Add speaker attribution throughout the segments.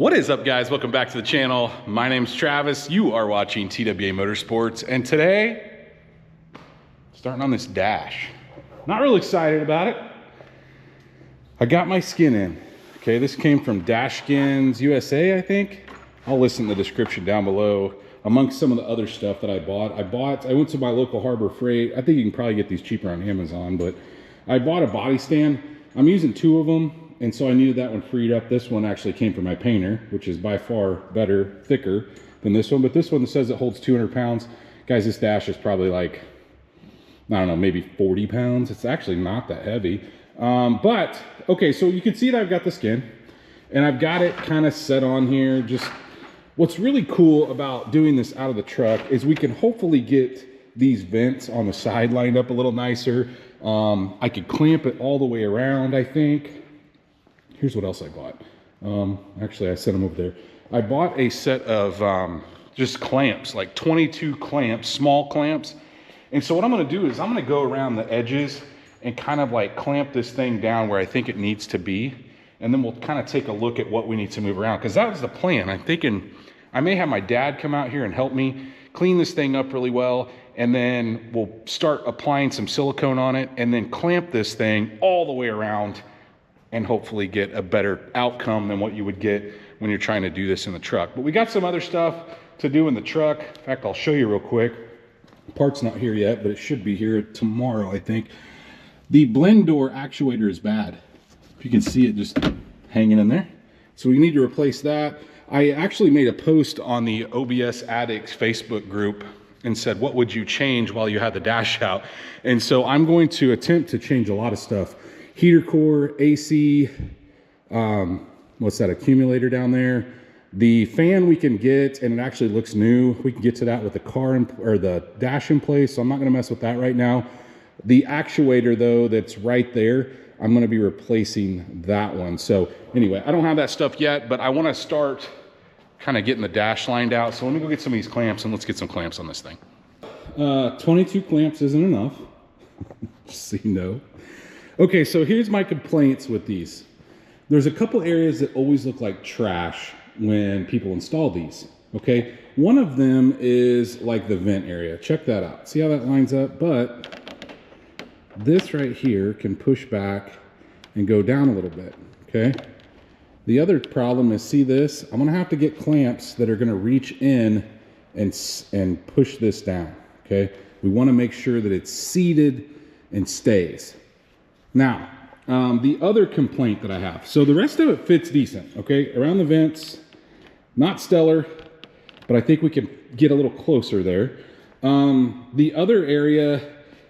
Speaker 1: What is up, guys? Welcome back to the channel. My name's Travis. You are watching TWA Motorsports, and today, starting on this dash. Not real excited about it. I got my skin in. Okay, this came from Dash Skins USA, I think. I'll list in the description down below. Amongst some of the other stuff that I bought, I went to my local Harbor Freight. I think you can probably get these cheaper on Amazon, but I bought a body stand. I'm using two of them. And so I needed that one freed up. This one actually came from my painter, which is by far better, thicker than this one. But this one says it holds 200 pounds. Guys, this dash is probably like, I don't know, maybe 40 pounds. It's actually not that heavy. But, okay, so you can see that I've got the skin. And I've got it kind of set on here. Just what's really cool about doing this out of the truck is we can hopefully get these vents on the side lined up a little nicer. I could clamp it all the way around, I think. Here's what else I bought. Actually, I sent them over there. I bought a set of just clamps, like 22 clamps, small clamps. And so what I'm gonna do is I'm gonna go around the edges and kind of like clamp this thing down where I think it needs to be. And then we'll kind of take a look at what we need to move around, because that was the plan. I'm thinking I may have my dad come out here and help me clean this thing up really well. And then we'll start applying some silicone on it and then clamp this thing all the way around and hopefully get a better outcome than what you would get when you're trying to do this in the truck. But we got some other stuff to do in the truck. In fact, I'll show you real quick. The part's not here yet, but it should be here tomorrow, I think. The blend door actuator is bad. If you can see it just hanging in there. So we need to replace that. I actually made a post on the OBS Addicts Facebook group and said, what would you change while you had the dash out? And so I'm going to attempt to change a lot of stuff. Heater core, AC, what's that, accumulator down there. The fan we can get, and it actually looks new. We can get to that with the car or the dash in place, so I'm not gonna mess with that right now. The actuator though, that's right there, I'm gonna be replacing that one. So anyway, I don't have that stuff yet, but I wanna start kind of getting the dash lined out. So let me go get some of these clamps and let's get some clamps on this thing. 22 clamps isn't enough, just so you know. Okay, so here's my complaints with these. There's a couple areas that always look like trash when people install these, okay? One of them is like the vent area. Check that out. See how that lines up? But this right here can push back and go down a little bit, okay? The other problem is, see this? I'm gonna have to get clamps that are gonna reach in and push this down, okay? We wanna make sure that it's seated and stays. Now, the other complaint that I have, so the rest of it fits decent, okay? Around the vents, not stellar, but I think we can get a little closer there. The other area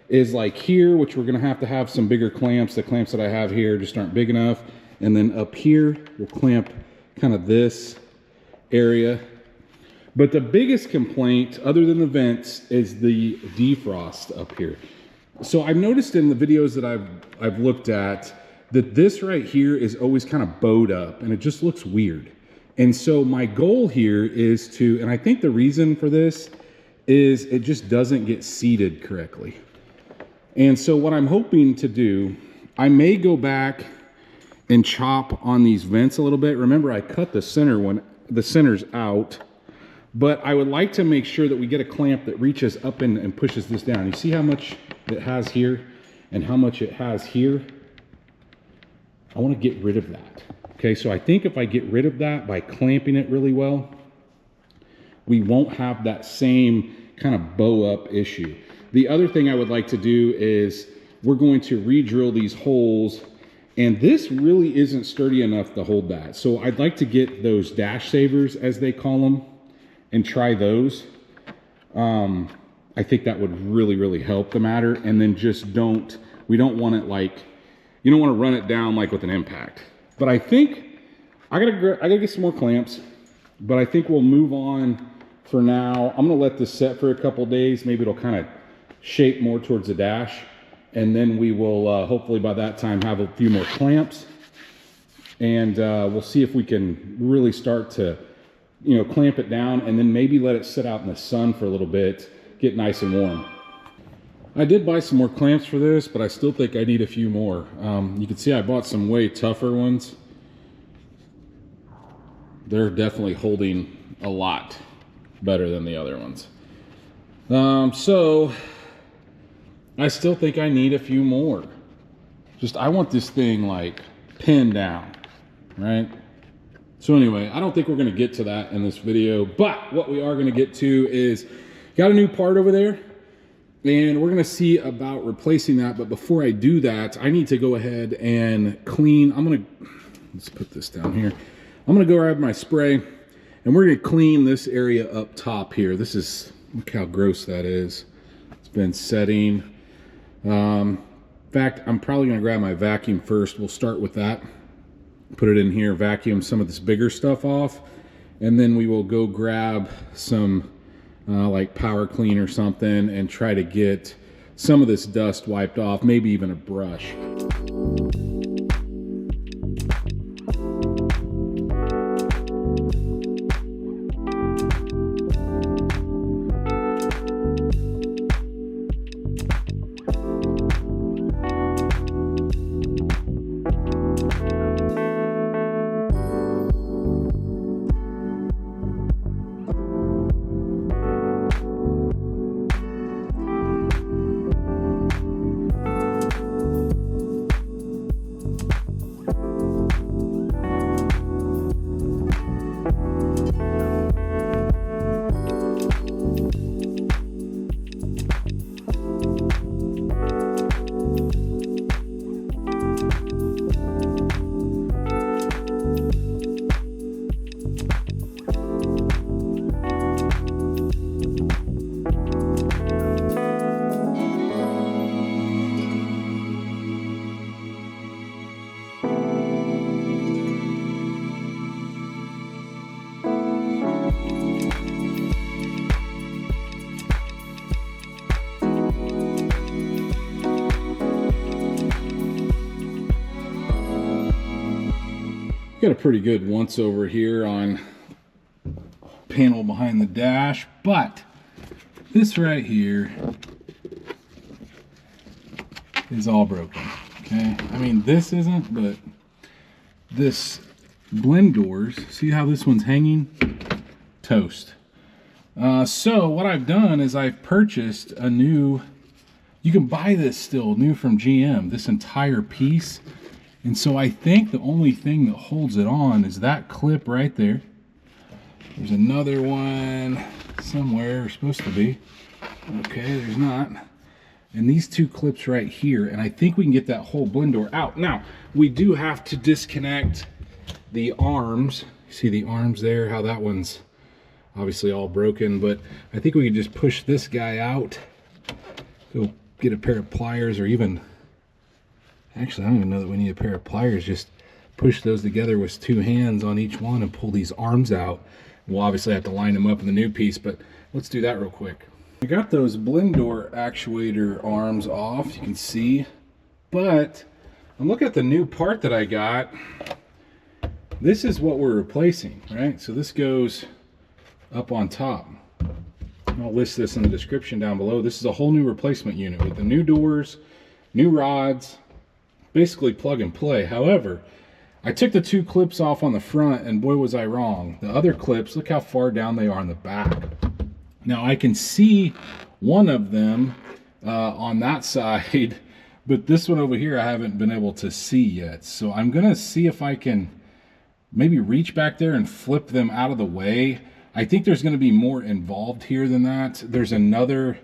Speaker 1: is like here, which we're gonna have to have some bigger clamps. The clamps that I have here just aren't big enough. And then up here, we'll clamp kind of this area. But the biggest complaint, other than the vents, is the defrost up here. So I've noticed in the videos that I've looked at that this right here is always kind of bowed up and it just looks weird. And so my goal here is to, and I think the reason for this is it just doesn't get seated correctly. And so what I'm hoping to do, I may go back and chop on these vents a little bit. Remember, I cut the center one, the center's out. But I would like to make sure that we get a clamp that reaches up and pushes this down. You see how much it has here and how much it has here? I want to get rid of that. Okay, so I think if I get rid of that by clamping it really well, we won't have that same kind of bow up issue. The other thing I would like to do is we're going to re-drill these holes, and this really isn't sturdy enough to hold that. So I'd like to get those dash savers, as they call them, and try those. I think that would really, really help the matter. And then just we don't want it like, you don't want to run it down like with an impact. But I think I gotta get some more clamps, but I think we'll move on for now. I'm gonna let this set for a couple days. Maybe it'll kind of shape more towards the dash. And then we will hopefully by that time have a few more clamps. And we'll see if we can really start to, you know, clamp it down and then maybe let it sit out in the sun for a little bit, get nice and warm. I did buy some more clamps for this, but I still think I need a few more. You can see I bought some way tougher ones. they're definitely holding a lot better than the other ones. So I still think I need a few more. I want this thing like pinned down, right? So anyway, I don't think we're gonna get to that in this video, but what we are gonna get to is, got a new part over there, and we're gonna see about replacing that. But before I do that, I need to go ahead and clean. Let's put this down here. I'm gonna go grab my spray, and we're gonna clean this area up top here. Look how gross that is. It's been setting. In fact, I'm probably gonna grab my vacuum first. We'll start with that. Put it in here, vacuum some of this bigger stuff off, and then we will go grab some like power clean or something and try to get some of this dust wiped off, maybe even a brush. Got a pretty good once over here on panel behind the dash, but this right here is all broken. Okay, I mean this isn't, but this blend doors, see how this one's hanging? Toast. So what I've done is I've purchased a new, you can buy this still new from GM, this entire piece. And so I think the only thing that holds it on is that clip right there. There's another one somewhere, supposed to be. Okay, there's not. And these two clips right here, and I think we can get that whole blend door out. Now, we do have to disconnect the arms. See the arms there, how that one's obviously all broken, but I think we can just push this guy out. Go get a pair of pliers, or even, actually, I don't even know that we need a pair of pliers. Just push those together with two hands on each one and pull these arms out. We'll obviously have to line them up in the new piece, but let's do that real quick. I got those blend door actuator arms off, you can see, but I'm looking at the new part that I got. This is what we're replacing, right? So this goes up on top. I'll list this in the description down below. This is a whole new replacement unit with the new doors, new rods, basically plug and play. However, I took the two clips off on the front, and boy was I wrong. The other clips, look how far down they are in the back. Now I can see one of them on that side, but this one over here I haven't been able to see yet. So I'm gonna see if I can maybe reach back there and flip them out of the way. I think there's gonna be more involved here than that. There's another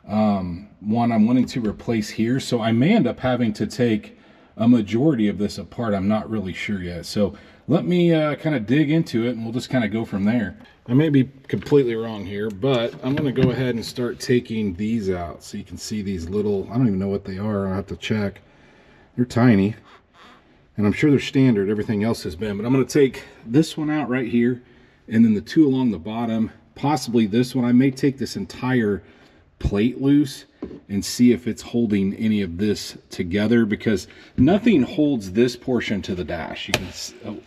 Speaker 1: one I'm wanting to replace here, so I may end up having to take a majority of this apart. I'm not really sure yet. So let me kind of dig into it, and we'll just kind of go from there. I may be completely wrong here, but I'm going to go ahead and start taking these out so you can see these little, I don't even know what they are. I'll have to check. They're tiny, and I'm sure they're standard. Everything else has been, but I'm going to take this one out right here, and then the two along the bottom, possibly this one. I may take this entire plate loose and see if it's holding any of this together, because nothing holds this portion to the dash. You can, oh,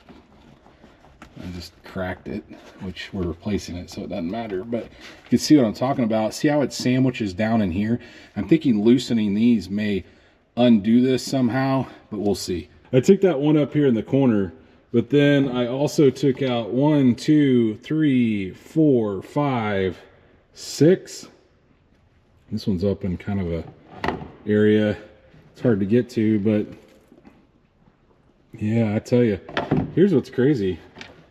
Speaker 1: I just cracked it, which we're replacing it, so it doesn't matter, but you can see what I'm talking about. See how it sandwiches down in here? I'm thinking loosening these may undo this somehow, but we'll see. I took that one up here in the corner But then I also took out 1, 2, 3, 4, 5, 6. This one's up in kind of a area it's hard to get to, but yeah, I tell you, here's what's crazy.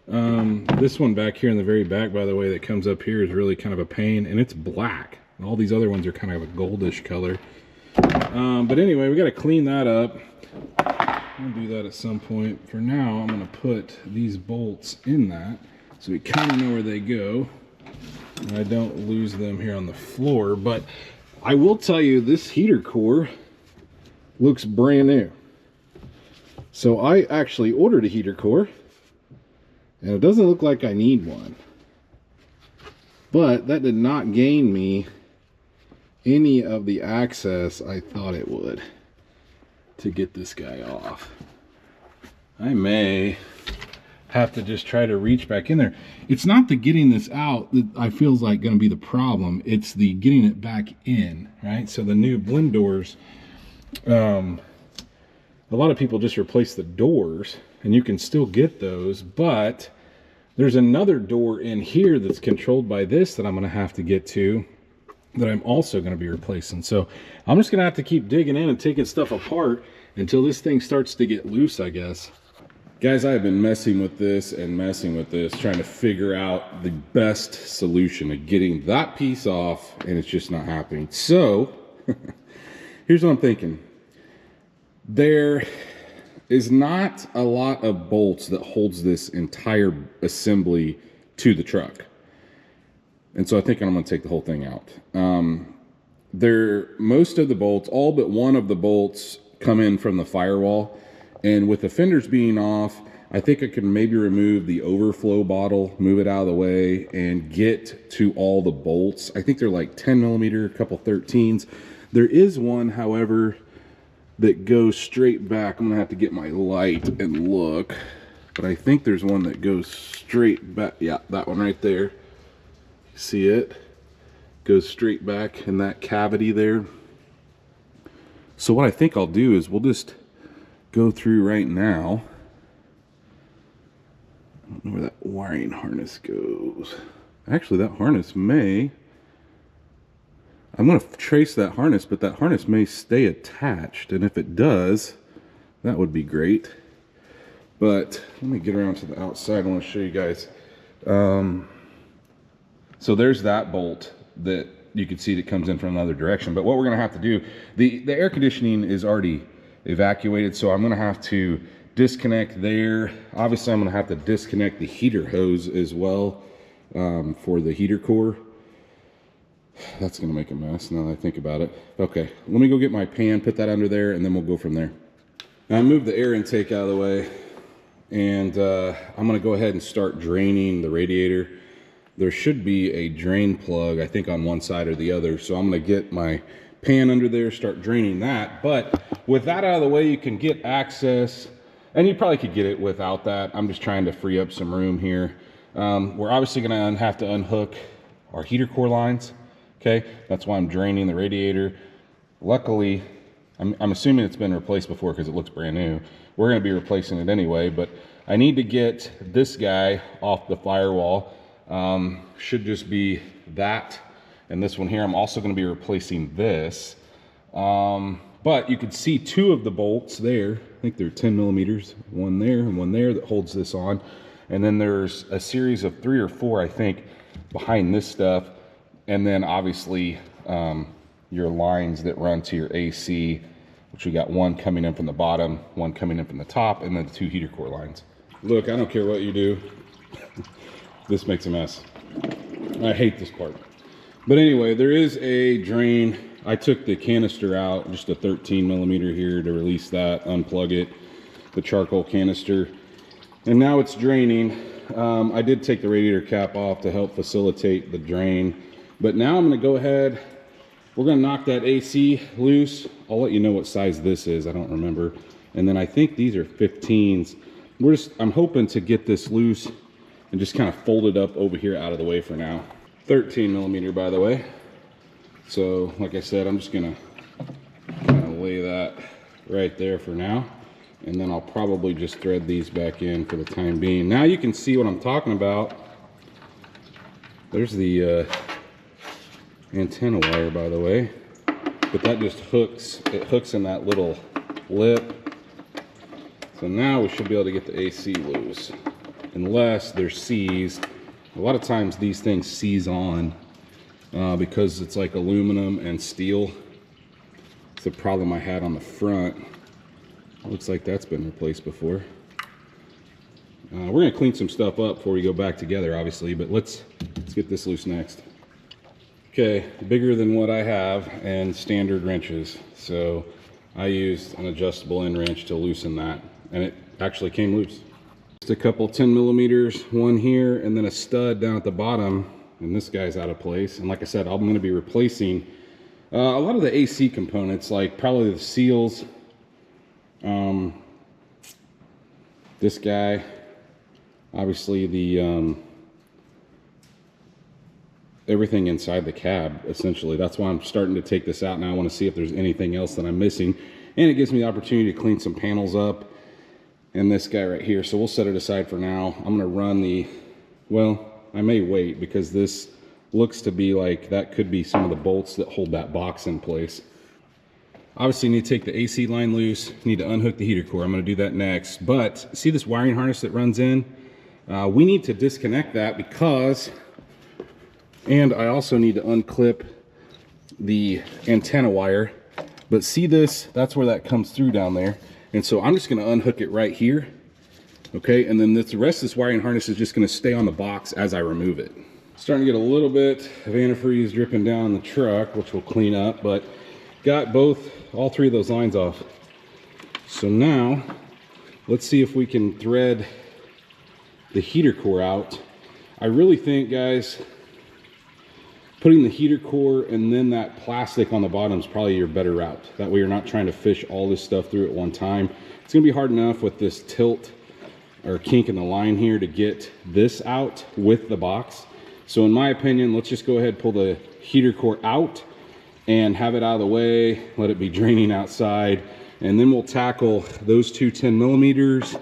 Speaker 1: This one back here in the very back, by the way, that comes up here is really kind of a pain, and it's black. And all these other ones are kind of a goldish color. But anyway, we got to clean that up. I'll do that at some point. For now, I'm going to put these bolts in that so we kind of know where they go, and I don't lose them here on the floor. But I will tell you, this heater core looks brand new. So I actually ordered a heater core, and it doesn't look like I need one. But that did not gain me any of the access I thought it would to get this guy off. I may have to just try to reach back in there. It's not the getting this out that I feels like going to be the problem. It's the getting it back in, right? So the new blend doors, a lot of people just replace the doors, and you can still get those, but there's another door in here that's controlled by this that I'm going to have to get to, that I'm also going to be replacing. So I'm just going to have to keep digging in and taking stuff apart until this thing starts to get loose, I guess. Guys, I have been messing with this and messing with this, trying to figure out the best solution to getting that piece off, and it's just not happening. So here's what I'm thinking. There is not a lot of bolts that holds this entire assembly to the truck. And so I think I'm going to take the whole thing out. Most of the bolts, all but one of the bolts, come in from the firewall. And with the fenders being off, I think I can maybe remove the overflow bottle, move it out of the way, and get to all the bolts. I think they're like 10 millimeter, a couple 13s. There is one, however, that goes straight back. I'm going to have to get my light and look. But I think there's one that goes straight back. Yeah, that one right there. See it? Goes straight back in that cavity there. So what I think I'll do is we'll just go through right now. I don't know where that wiring harness goes. Actually, that harness may... I'm going to trace that harness, but that harness may stay attached. And if it does, that would be great. But let me get around to the outside. I want to show you guys. So there's that bolt that you can see that comes in from another direction. But what we're going to have to do, the air conditioning is already evacuated, so I'm going to have to disconnect there. Obviously, I'm going to have to disconnect the heater hose as well for the heater core. That's going to make a mess now that I think about it. Okay, let me go get my pan, put that under there, and then we'll go from there. Now I moved the air intake out of the way, and I'm going to go ahead and start draining the radiator. There should be a drain plug, I think, on one side or the other. So I'm going to get my pan under there, start draining that. But with that out of the way, you can get access, and you probably could get it without that. I'm just trying to free up some room here. We're obviously going to have to unhook our heater core lines. Okay, that's why I'm draining the radiator. Luckily, I'm assuming it's been replaced before because it looks brand new. We're going to be replacing it anyway, but I need to get this guy off the firewall. Should just be that, and this one here. I'm also going to be replacing this. But you can see two of the bolts there. I think they're 10 millimeters. One there and one there that holds this on. And then there's a series of 3 or 4, I think, behind this stuff. And then obviously your lines that run to your AC, which we got one coming in from the bottom, one coming in from the top, and then 2 heater core lines. Look, I don't care what you do. This makes a mess. I hate this part. But anyway, there is a drain. I took the canister out, just a 13 millimeter here to release that, unplug it, the charcoal canister. And now it's draining. I did take the radiator cap off to help facilitate the drain. But now I'm going to go ahead. We're going to knock that AC loose. I'll let you know what size this is. I don't remember. And then I think these are 15s. I'm hoping to get this loose and just kind of fold it up over here out of the way for now. 13 millimeter, by the way. So, like I said, I'm just going to kind of lay that right there for now. And then I'll probably just thread these back in for the time being. Now you can see what I'm talking about. There's the antenna wire, by the way. But that just hooks, it hooks in that little lip. So now we should be able to get the AC loose. Unless they're seized. A lot of times these things seize on because it's like aluminum and steel. It's the problem I had on the front. Looks like that's been replaced before. We're gonna clean some stuff up before we go back together, obviously, but let's get this loose next. Okay, bigger than what I have and standard wrenches. So I used an adjustable end wrench to loosen that, and it actually came loose. Just a couple 10 millimeters, one here, and then a stud down at the bottom, and this guy's out of place. And like I said, I'm gonna be replacing a lot of the AC components, like probably the seals, this guy, obviously the everything inside the cab, essentially. That's why I'm starting to take this out now. I want to see if there's anything else that I'm missing, and it gives me the opportunity to clean some panels up, and this guy right here. So we'll set it aside for now. I'm going to run the, well, I may wait because this looks to be like that could be some of the bolts that hold that box in place. Obviously, you need to take the AC line loose. You need to unhook the heater core. I'm going to do that next. But see this wiring harness that runs in? We need to disconnect that because, and I also need to unclip the antenna wire. But see this? That's where that comes through down there. And so I'm just going to unhook it right here. Okay, and then the rest of this wiring harness is just going to stay on the box as I remove it. Starting to get a little bit of antifreeze dripping down the truck, which we'll clean up, but got all three of those lines off. So now let's see if we can thread the heater core out. I really think, guys, putting the heater core and then that plastic on the bottom is probably your better route. That way you're not trying to fish all this stuff through at one time. It's gonna be hard enough with this tilt or kink in the line here to get this out with the box. So in my opinion, let's just go ahead and pull the heater core out and have it out of the way, let it be draining outside, and then we'll tackle those two 10 millimeters,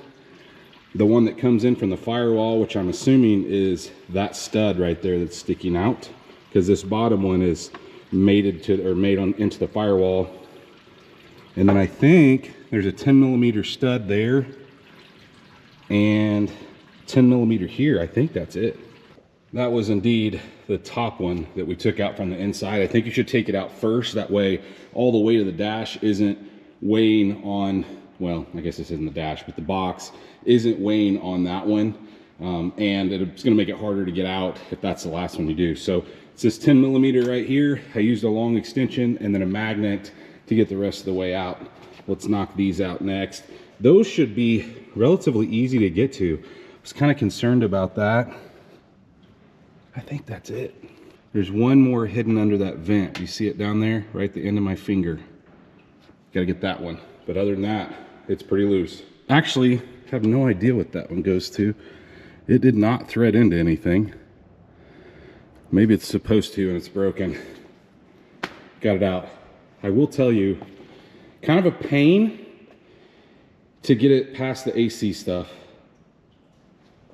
Speaker 1: the one that comes in from the firewall, which I'm assuming is that stud right there that's sticking out, because this bottom one is mated to, or made on into the firewall. And then I think there's a 10 millimeter stud there and 10 millimeter here. I think that's it. That was indeed the top one that we took out from the inside. I think you should take it out first. That way all the weight of the dash isn't weighing on, well, I guess this isn't the dash, but the box isn't weighing on that one. And it's gonna make it harder to get out if that's the last one you do. So it's this 10 millimeter right here. I used a long extension and then a magnet to get the rest of the way out. Let's knock these out next. Those should be relatively easy to get to. I was kind of concerned about that. I think that's it. There's one more hidden under that vent. You see it down there, right at the end of my finger. Gotta get that one. But other than that, it's pretty loose. Actually, I have no idea what that one goes to. It did not thread into anything. Maybe it's supposed to and it's broken. Got it out. I will tell you, kind of a pain to get it past the AC stuff.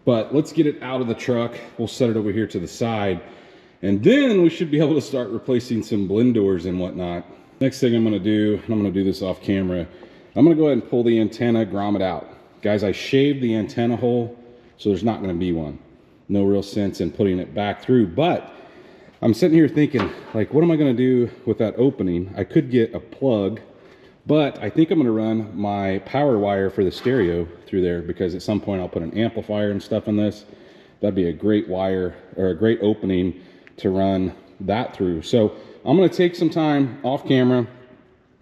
Speaker 1: But let's get it out of the truck. We'll set it over here to the side. And then we should be able to start replacing some blend doors and whatnot. Next thing I'm gonna do, and I'm gonna do this off camera, I'm gonna go ahead and pull the antenna grommet out. Guys, I shaved the antenna hole, so there's not gonna be one. No real sense in putting it back through, but I'm sitting here thinking, like, what am I gonna do with that opening? I could get a plug, but I think I'm gonna run my power wire for the stereo through there, because at some point I'll put an amplifier and stuff in this. That'd be a great wire, or a great opening to run that through. So I'm gonna take some time off camera,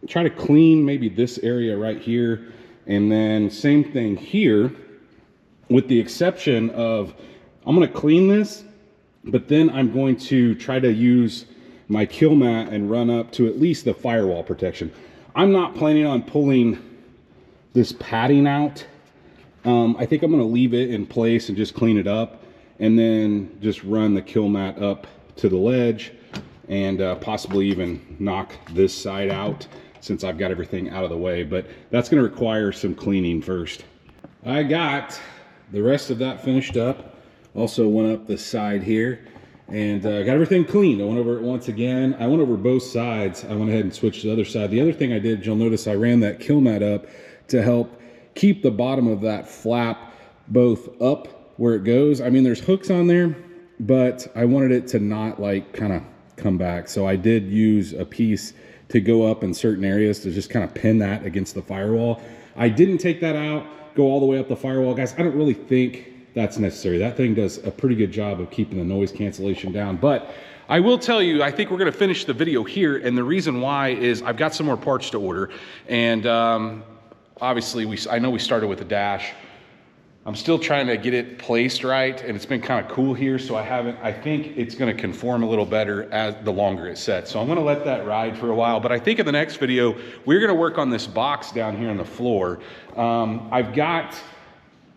Speaker 1: try to clean maybe this area right here, and then same thing here, with the exception of, I'm gonna clean this, but then I'm going to try to use my kill mat and run up to at least the firewall protection. I'm not planning on pulling this padding out. I think I'm gonna leave it in place and just clean it up, and then just run the kill mat up to the ledge and possibly even knock this side out since I've got everything out of the way, but that's going to require some cleaning first. I got the rest of that finished up. Also went up the side here and got everything cleaned. I went over it once again. I went over both sides. I went ahead and switched to the other side. The other thing I did, you'll notice I ran that kill mat up to help keep the bottom of that flap both up where it goes. I mean, there's hooks on there, but I wanted it to not like kind of come back. So I did use a piece to go up in certain areas to just kind of pin that against the firewall. I didn't take that out, go all the way up the firewall. Guys, I don't really think that's necessary. That thing does a pretty good job of keeping the noise cancellation down. But I will tell you, I think we're gonna finish the video here, and the reason why is I've got some more parts to order. And obviously, I know we started with the dash. I'm still trying to get it placed right, and it's been kind of cool here, so I think it's gonna conform a little better as the longer it sets. So I'm gonna let that ride for a while, but I think in the next video, we're gonna work on this box down here on the floor. I've got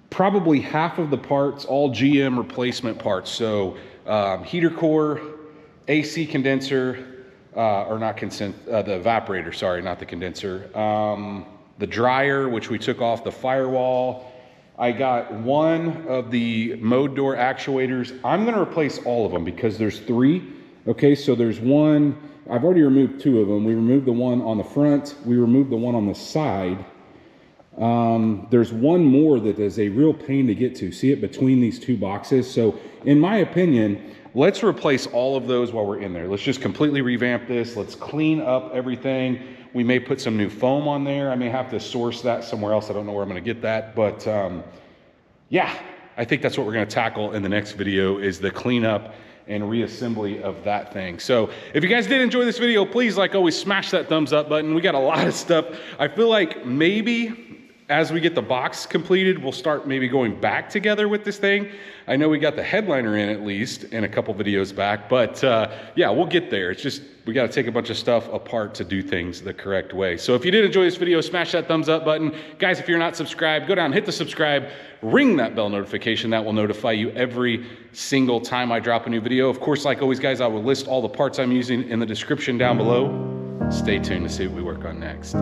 Speaker 1: probably half of the parts, all GM replacement parts. So heater core, AC condenser, or not consent, the evaporator, sorry, not the condenser. The dryer, which we took off the firewall. I got one of the mode door actuators. I'm gonna replace all of them because there's 3. Okay, so there's one, I've already removed 2 of them. We removed the one on the front, we removed the one on the side. There's one more that is a real pain to get to. See it between these 2 boxes? So in my opinion, let's replace all of those while we're in there. Let's just completely revamp this. Let's clean up everything. We may put some new foam on there. I may have to source that somewhere else. I don't know where I'm gonna get that, but yeah, I think that's what we're gonna tackle in the next video, is the cleanup and reassembly of that thing. So if you guys did enjoy this video, please, like always, smash that thumbs up button. We got a lot of stuff. I feel like maybe as we get the box completed, we'll start maybe going back together with this thing. I know we got the headliner in at least in a couple videos back, but yeah, we'll get there. It's just, we gotta take a bunch of stuff apart to do things the correct way. So if you did enjoy this video, smash that thumbs up button. Guys, if you're not subscribed, go down, hit the subscribe, ring that bell notification. That will notify you every single time I drop a new video. Of course, like always, guys, I will list all the parts I'm using in the description down below. Stay tuned to see what we work on next.